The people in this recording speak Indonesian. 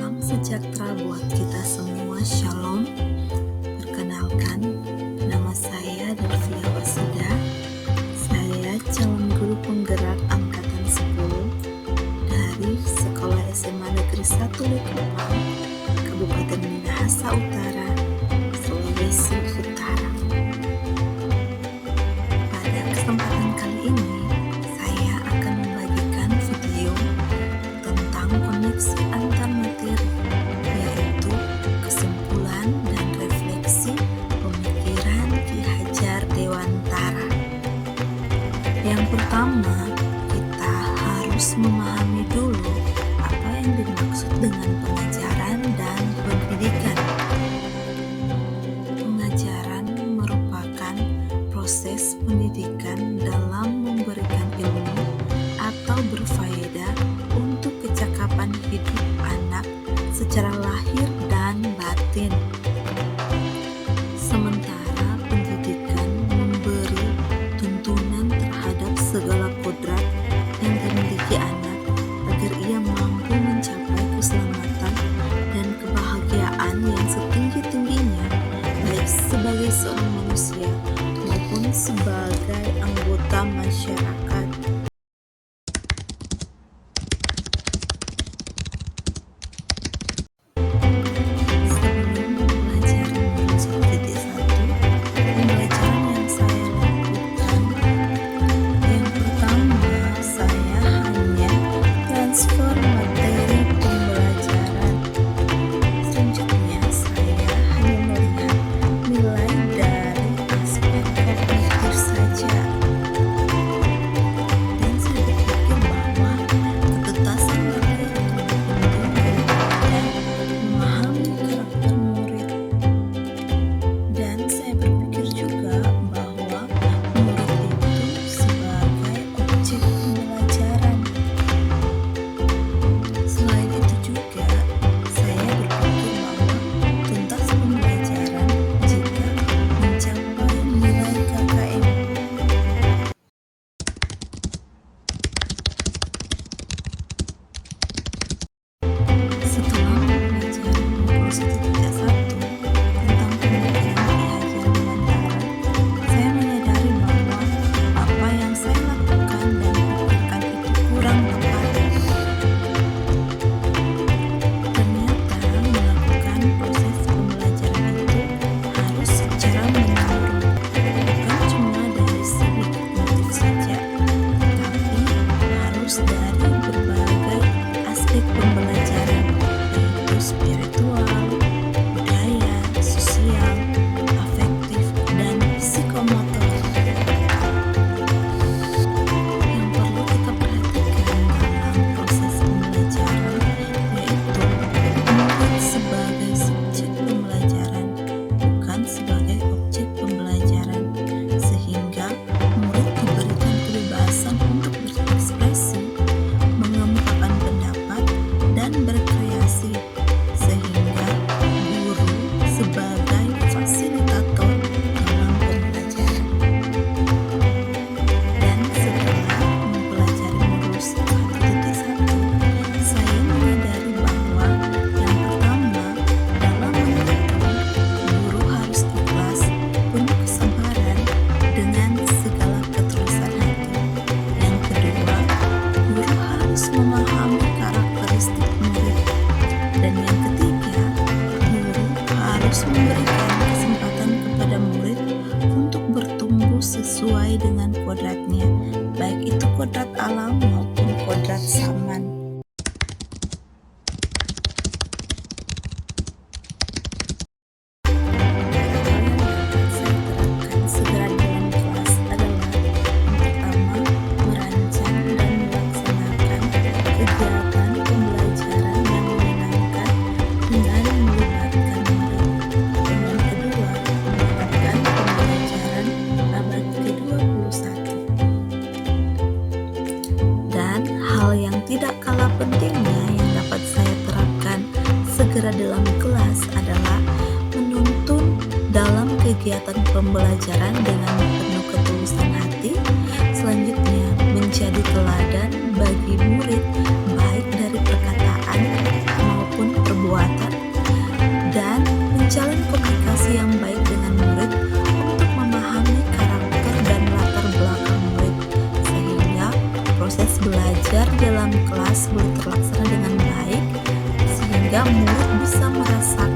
Salam sejahtera buat kita semua, Shalom. Perkenalkan, nama saya Delvia Wasuda. Saya calon guru penggerak angkatan 10 dari Sekolah SMA Negeri 1 Likupang, Kabupaten Minahasa Utara, Sulawesi Utara. Pada kesempatan kali ini, saya akan membagikan video tentang koneksi antar materi, yaitu kesimpulan dan refleksi pemikiran Ki Hajar Dewantara. Yang pertama, kita harus memahami dulu apa yang dimaksud dengan pengajaran dan pendidikan. Pengajaran merupakan proses pendidikan dalam memberikan ilmu atau berfaedah untuk kecakapan hidup anak secara lahir dan batin. Sementara pendidikan memberi tuntunan terhadap segala kodrat yang dimiliki anak agar ia mampu mencapai keselamatan dan kebahagiaan yang setinggi-tingginya, baik sebagai seorang manusia maupun sebagai anggota masyarakat. Memberikan kesempatan kepada murid untuk bertumbuh sesuai dengan kodratnya, baik itu kodrat alam maupun kodrat zaman. Tidak kalah pentingnya yang dapat saya terapkan segera dalam kelas adalah menuntun dalam kegiatan pembelajaran dengan penuh ketulusan hati. Selanjutnya, menjadi teladan bagi murid baik dari perkataan maupun perbuatan. belajar dalam kelas boleh terlaksana dengan baik, sehingga murid bisa merasakan